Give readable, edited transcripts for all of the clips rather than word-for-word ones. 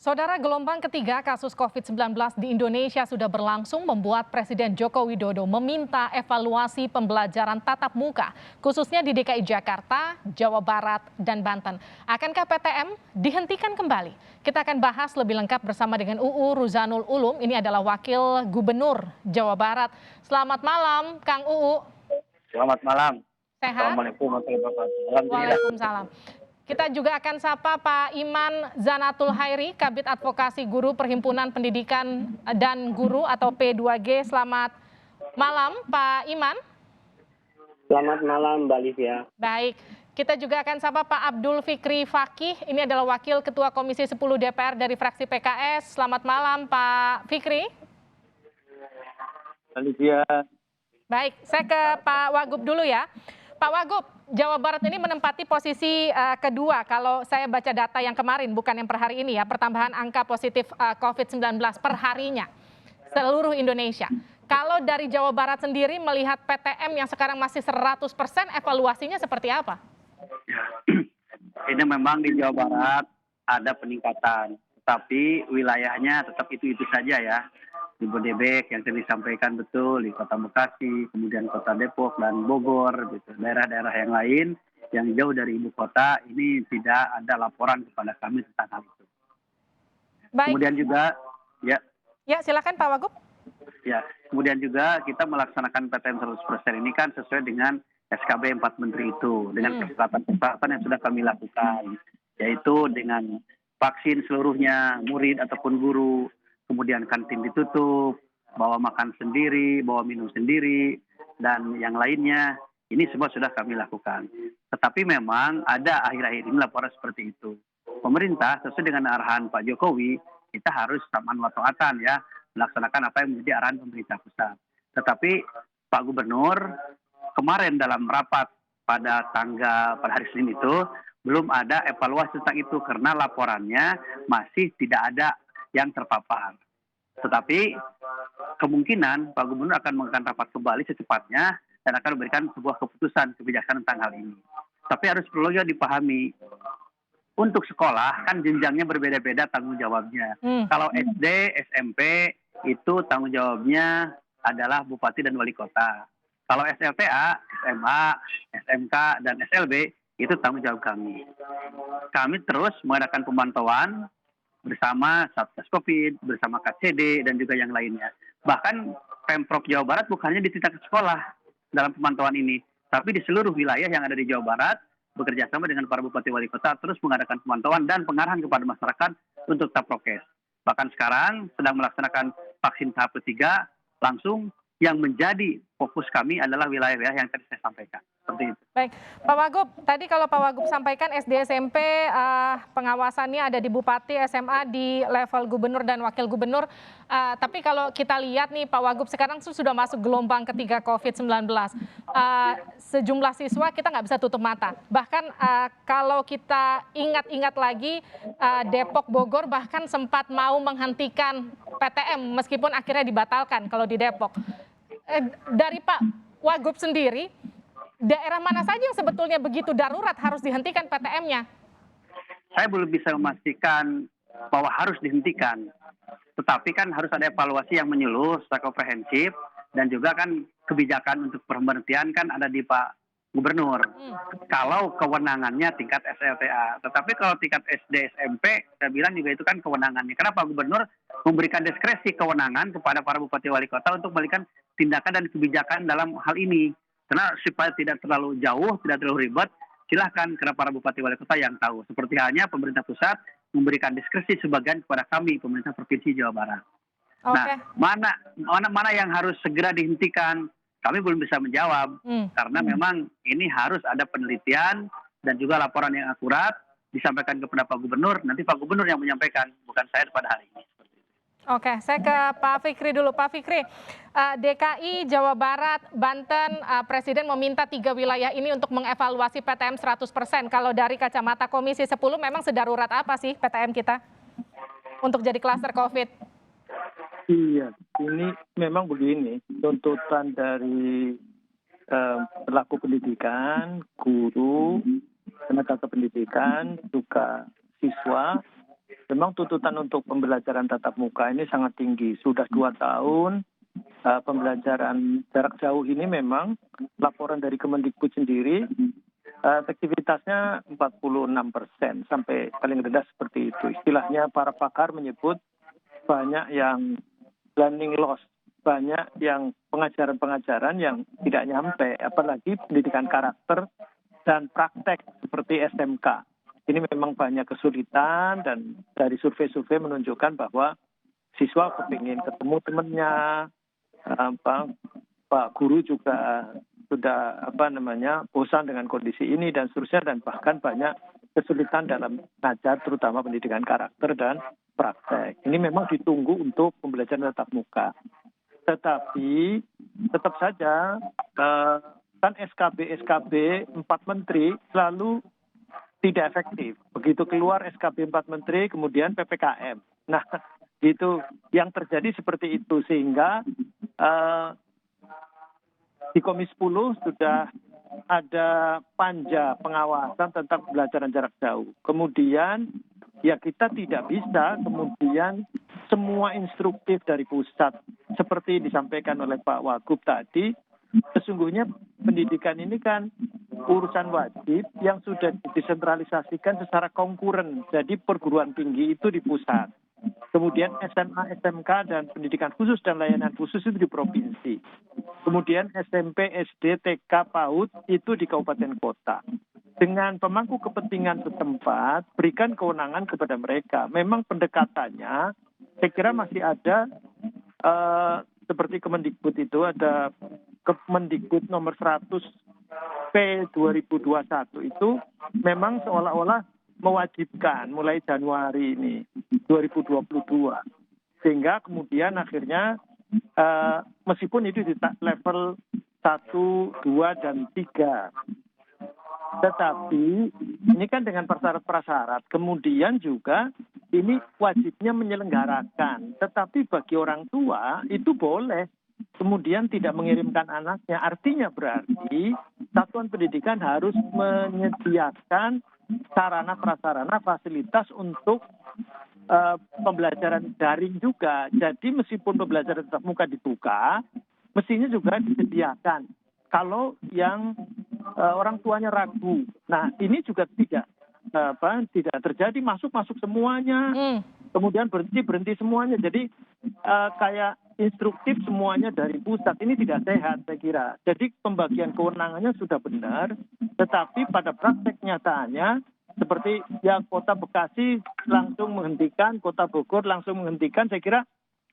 Saudara, gelombang ketiga kasus COVID-19 di Indonesia sudah berlangsung membuat Presiden Joko Widodo meminta evaluasi pembelajaran tatap muka, khususnya di DKI Jakarta, Jawa Barat, dan Banten. Akankah PTM dihentikan kembali? Kita akan bahas lebih lengkap bersama dengan UU Ruzanul Ulum, ini adalah Wakil Gubernur Jawa Barat. Selamat malam, Kang UU. Selamat malam. Sehat? Assalamualaikum warahmatullahi wabarakatuh. Alhamdulillah. Waalaikumsalam. Kita juga akan sapa Pak Iman Zanatul Hairi, Kabid Advokasi Guru Perhimpunan Pendidikan dan Guru atau P2G. Selamat malam, Pak Iman. Selamat malam, Mbak Livia. Baik, kita juga akan sapa Pak Abdul Fikri Fakih. Ini adalah Wakil Ketua Komisi 10 DPR dari fraksi PKS. Selamat malam, Pak Fikri. Mbak Livia. Baik, saya ke Pak Wagub dulu ya. Pak Wagub, Jawa Barat ini menempati posisi kedua kalau saya baca data yang kemarin, bukan yang per hari ini ya, pertambahan angka positif COVID-19 per harinya seluruh Indonesia. Kalau dari Jawa Barat sendiri melihat PTM yang sekarang masih 100%, evaluasinya seperti apa? Ini memang di Jawa Barat ada peningkatan, tapi wilayahnya tetap itu-itu saja ya. Di Bodebek yang tadi disampaikan betul, di Kota Bekasi, kemudian Kota Depok dan Bogor, gitu. Daerah-daerah yang lain yang jauh dari ibu kota ini tidak ada laporan kepada kami tentang hal itu. Baik. Kemudian juga, Ya silakan Pak Wagub. Ya, kemudian juga kita melaksanakan PTM 100% ini kan sesuai dengan SKB 4 Menteri itu, dengan persyaratan-persyaratan yang sudah kami lakukan, yaitu dengan vaksin seluruhnya, murid ataupun guru, kemudian kantin ditutup, bawa makan sendiri, bawa minum sendiri, dan yang lainnya, ini semua sudah kami lakukan. Tetapi memang ada akhir-akhir ini laporan seperti itu. Pemerintah sesuai dengan arahan Pak Jokowi, kita harus taman wa ta'atan ya, melaksanakan apa yang menjadi arahan pemerintah pusat. Tetapi Pak Gubernur kemarin dalam rapat pada hari Senin itu belum ada evaluasi tentang itu karena laporannya masih tidak ada yang terpapar. Tetapi kemungkinan Pak Gubernur akan mengadakan rapat kembali secepatnya dan akan memberikan sebuah keputusan kebijakan tentang hal ini. Tapi harus perlu juga dipahami, untuk sekolah kan jenjangnya berbeda-beda tanggung jawabnya. Kalau SD, SMP itu tanggung jawabnya adalah Bupati dan Wali Kota. Kalau SLTA, SMA, SMK, dan SLB itu tanggung jawab kami. Kami terus mengadakan pemantauan bersama Satgas Covid, bersama KCD, dan juga yang lainnya. Bahkan Pemprov Jawa Barat bukannya di tingkat sekolah dalam pemantauan ini, tapi di seluruh wilayah yang ada di Jawa Barat, bekerja sama dengan para bupati wali kota terus mengadakan pemantauan dan pengarahan kepada masyarakat untuk tetap prokes. Bahkan sekarang sedang melaksanakan vaksin tahap ketiga, langsung yang menjadi fokus kami adalah wilayah-wilayah yang tadi saya sampaikan. Seperti itu. Baik, Pak Wagub, tadi kalau Pak Wagub sampaikan SD SMP pengawasannya ada di Bupati, SMA di level Gubernur dan Wakil Gubernur. Tapi kalau kita lihat nih Pak Wagub sekarang sudah masuk gelombang ketiga COVID-19. Sejumlah siswa kita nggak bisa tutup mata. Bahkan kalau kita ingat-ingat lagi Depok, Bogor bahkan sempat mau menghentikan PTM meskipun akhirnya dibatalkan kalau di Depok. Dari Pak Wagub sendiri, daerah mana saja yang sebetulnya begitu darurat harus dihentikan PTM-nya? Saya belum bisa memastikan bahwa harus dihentikan. Tetapi kan harus ada evaluasi yang menyeluruh secara komprehensif dan juga kan kebijakan untuk pemberhentian kan ada di Pak Gubernur. Kalau kewenangannya tingkat SLTA. Tetapi kalau tingkat SD, SMP, saya bilang juga itu kan kewenangannya. Karena Pak Gubernur memberikan diskresi kewenangan kepada para bupati wali kota untuk memberikan tindakan dan kebijakan dalam hal ini. Karena supaya tidak terlalu jauh, tidak terlalu ribet, silahkan kepada para bupati wali kota yang tahu. Seperti halnya pemerintah pusat memberikan diskresi sebagian kepada kami, pemerintah Provinsi Jawa Barat. Okay. Nah, mana yang harus segera dihentikan, kami belum bisa menjawab. Karena memang ini harus ada penelitian dan juga laporan yang akurat, disampaikan kepada Pak Gubernur, nanti Pak Gubernur yang menyampaikan, bukan saya pada hari ini. Oke, saya ke Pak Fikri dulu. Pak Fikri, DKI, Jawa Barat, Banten, Presiden meminta 3 wilayah ini untuk mengevaluasi PTM 100%. Kalau dari kacamata Komisi 10 memang sedarurat apa sih PTM kita untuk jadi klaster COVID? Iya, ini memang begini, tuntutan dari pelaku pendidikan, guru, tenaga kependidikan, juga siswa, memang tuntutan untuk pembelajaran tatap muka ini sangat tinggi. Sudah 2 tahun pembelajaran jarak jauh ini memang laporan dari Kemendikbud sendiri efektivitasnya 46% sampai paling rendah seperti itu. Istilahnya para pakar menyebut banyak yang learning loss, banyak yang pengajaran-pengajaran yang tidak nyampe, apalagi pendidikan karakter dan praktek seperti SMK. Ini memang banyak kesulitan dan dari survei-survei menunjukkan bahwa siswa kepingin ketemu temannya, Pak Guru juga sudah bosan dengan kondisi ini dan seterusnya, dan bahkan banyak kesulitan dalam mengajar terutama pendidikan karakter dan praktek. Ini memang ditunggu untuk pembelajaran tatap muka. Tetapi tetap saja kan SKB 4 menteri selalu tidak efektif. Begitu keluar SKB 4 menteri kemudian PPKM. Nah, gitu yang terjadi seperti itu sehingga di Komisi 10 sudah ada panja pengawasan tentang pembelajaran jarak jauh. Kemudian ya kita tidak bisa kemudian semua instruktif dari pusat seperti disampaikan oleh Pak Wagub tadi. Sesungguhnya pendidikan ini kan urusan wajib yang sudah didesentralisasikan secara konkuren. Jadi perguruan tinggi itu di pusat. Kemudian SMA, SMK, dan pendidikan khusus dan layanan khusus itu di provinsi. Kemudian SMP, SD, TK, PAUD itu di kabupaten kota. Dengan pemangku kepentingan setempat, berikan kewenangan kepada mereka. Memang pendekatannya, saya kira masih ada seperti Kemendikbud itu, ada Kemendikbud nomor 100 P 2021 itu memang seolah-olah mewajibkan mulai Januari ini 2022 sehingga kemudian akhirnya meskipun itu di level 1, 2, dan 3 tetapi ini kan dengan prasyarat-prasyarat kemudian juga ini wajibnya menyelenggarakan tetapi bagi orang tua itu boleh kemudian tidak mengirimkan anaknya artinya berarti satuan pendidikan harus menyediakan sarana prasarana fasilitas untuk pembelajaran daring juga. Jadi meskipun pembelajaran tatap muka dibuka, mestinya juga disediakan. Kalau yang orang tuanya ragu, nah ini juga tidak terjadi masuk semuanya, kemudian berhenti semuanya. Jadi kayak instruktif semuanya dari pusat ini tidak sehat saya kira. Jadi pembagian kewenangannya sudah benar, tetapi pada praktek nyatanya seperti ya Kota Bekasi langsung menghentikan, Kota Bogor langsung menghentikan, saya kira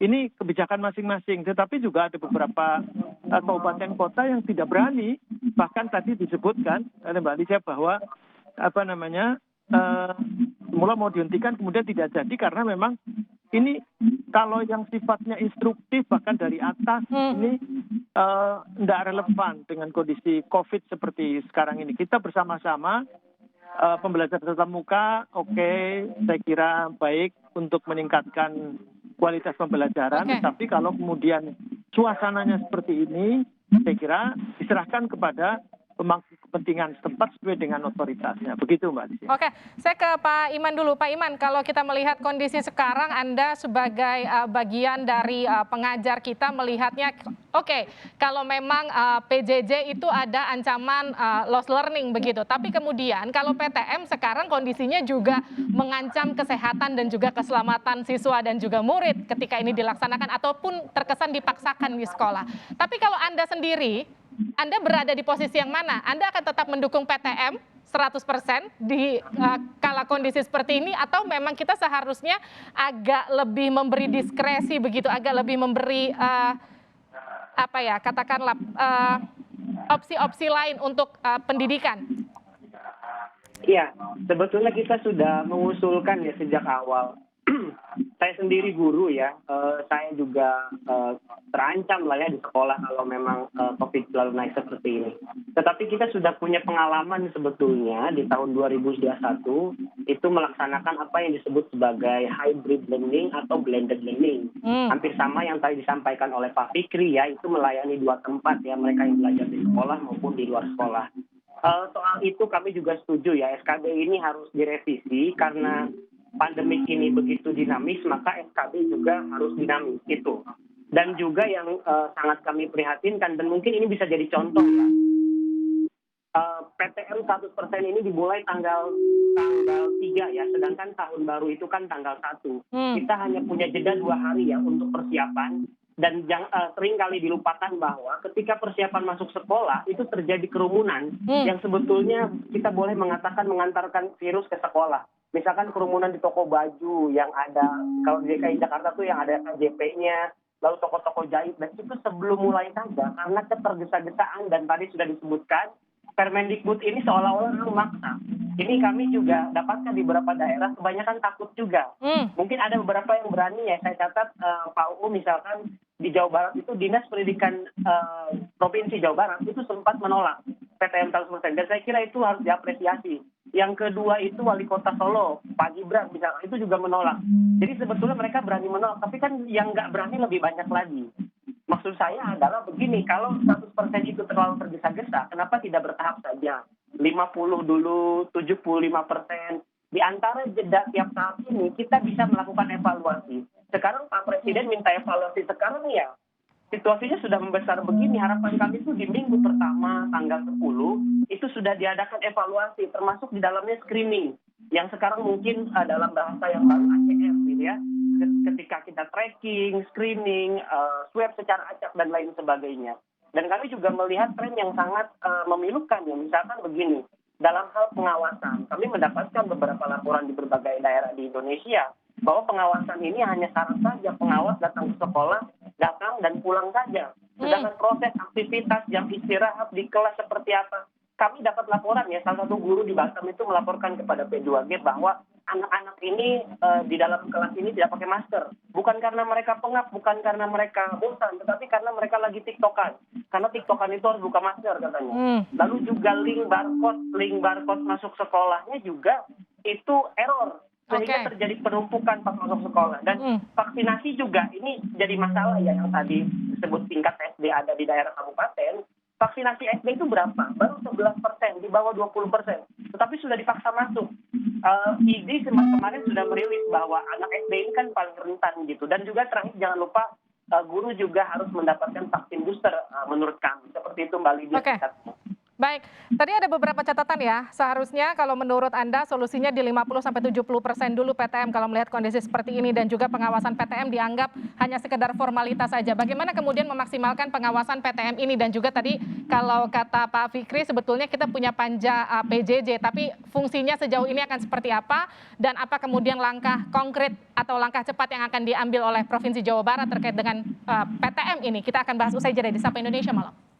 ini kebijakan masing-masing. Tetapi juga ada beberapa kabupaten kota yang tidak berani, bahkan tadi disebutkan oleh Mbak Alicia bahwa semula mau dihentikan kemudian tidak jadi karena memang ini kalau yang sifatnya instruktif bahkan dari atas ini tidak relevan dengan kondisi COVID seperti sekarang ini. Kita bersama-sama pembelajaran tatap muka, saya kira baik untuk meningkatkan kualitas pembelajaran. Tetapi kalau kemudian suasananya seperti ini, saya kira diserahkan kepada pemangku kepentingan setempat sesuai dengan otoritasnya. Begitu Mbak Desi. Oke, saya ke Pak Iman dulu. Pak Iman, kalau kita melihat kondisi sekarang, Anda sebagai bagian dari pengajar kita melihatnya, kalau memang PJJ itu ada ancaman loss learning begitu. Tapi kemudian kalau PTM sekarang kondisinya juga mengancam kesehatan dan juga keselamatan siswa dan juga murid ketika ini dilaksanakan ataupun terkesan dipaksakan di sekolah. Tapi kalau Anda sendiri, Anda berada di posisi yang mana? Anda akan tetap mendukung PTM 100% di kala kondisi seperti ini atau memang kita seharusnya agak lebih memberi diskresi begitu, agak lebih memberi katakanlah opsi-opsi lain untuk pendidikan? Iya, sebetulnya kita sudah mengusulkan ya sejak awal. Saya sendiri guru ya, saya juga terancam lah ya di sekolah kalau memang COVID selalu naik seperti ini. Tetapi kita sudah punya pengalaman sebetulnya di tahun 2021 itu melaksanakan apa yang disebut sebagai hybrid learning atau blended learning. Hampir sama yang tadi disampaikan oleh Pak Fikri ya, itu melayani 2 tempat ya, mereka yang belajar di sekolah maupun di luar sekolah. Soal itu kami juga setuju ya, SKB ini harus direvisi karena pandemik ini begitu dinamis, maka SKB juga harus dinamis itu. Dan juga yang sangat kami prihatinkan, dan mungkin ini bisa jadi contoh ya, PTM 100% ini dimulai tanggal 3 ya, sedangkan tahun baru itu kan tanggal 1. Kita hanya punya jeda 2 hari ya untuk persiapan, dan sering kali dilupakan bahwa ketika persiapan masuk sekolah itu terjadi kerumunan yang sebetulnya kita boleh mengatakan mengantarkan virus ke sekolah. Misalkan kerumunan di toko baju yang ada, kalau di DKI Jakarta tuh yang ada KJP-nya, lalu toko-toko jahit, dan itu sebelum mulai saja karena ketergesa-gesaan dan tadi sudah disebutkan Permendikbud ini seolah-olah memaksa. Ini kami juga dapatkan di beberapa daerah, kebanyakan takut juga. Mungkin ada beberapa yang berani ya, saya catat Pak UU misalkan di Jawa Barat itu Dinas Pendidikan Provinsi Jawa Barat itu sempat menolak PTM 100%, dan saya kira itu harus diapresiasi. Yang kedua itu Wali Kota Solo, Pak Gibran misalnya, itu juga menolak. Jadi sebetulnya mereka berani menolak, tapi kan yang nggak berani lebih banyak lagi. Maksud saya adalah begini, kalau 100% itu terlalu tergesa-gesa, kenapa tidak bertahap saja? 50 dulu, 75%. Di antara jeda tiap tahap ini, kita bisa melakukan evaluasi. Sekarang Pak Presiden minta evaluasi sekarang ya. Situasinya sudah membesar begini, harapan kami itu di minggu pertama, tanggal 10, itu sudah diadakan evaluasi, termasuk di dalamnya screening. Yang sekarang mungkin dalam bahasa yang baru ACR gitu ya. Ketika kita tracking, screening, swab secara acak dan lain sebagainya. Dan kami juga melihat tren yang sangat memilukan ya. Misalkan begini, dalam hal pengawasan, kami mendapatkan beberapa laporan di berbagai daerah di Indonesia bahwa pengawasan ini hanya syarat saja pengawas datang ke sekolah, datang dan pulang saja. Sedangkan proses aktivitas jam istirahat di kelas seperti apa, kami dapat laporan ya, salah satu guru di Batam itu melaporkan kepada P2G bahwa anak-anak ini di dalam kelas ini tidak pakai masker. Bukan karena mereka pengap, bukan karena mereka bosan, tetapi karena mereka lagi tiktokan. Karena tiktokan itu harus buka masker katanya. Lalu juga link barcode masuk sekolahnya juga itu error. Sehingga terjadi penumpukan pas masuk sekolah. Dan vaksinasi juga ini jadi masalah ya, yang tadi disebut tingkat SD ada di daerah kabupaten. Vaksinasi SD itu berapa? Baru 11%, di bawah 20%. Tetapi sudah dipaksa masuk. ID kemarin sudah merilis bahwa anak SD ini kan paling rentan gitu. Dan juga terakhir jangan lupa guru juga harus mendapatkan vaksin booster menurut kami. Seperti itu Mbak Lydia. Baik, tadi ada beberapa catatan ya. Seharusnya kalau menurut Anda solusinya di 50-70% dulu PTM kalau melihat kondisi seperti ini, dan juga pengawasan PTM dianggap hanya sekedar formalitas saja. Bagaimana kemudian memaksimalkan pengawasan PTM ini? Dan juga tadi kalau kata Pak Fikri sebetulnya kita punya panja PJJ, tapi fungsinya sejauh ini akan seperti apa? Dan apa kemudian langkah konkret atau langkah cepat yang akan diambil oleh Provinsi Jawa Barat terkait dengan PTM ini? Kita akan bahas usai jeda di Sapa Indonesia Malam.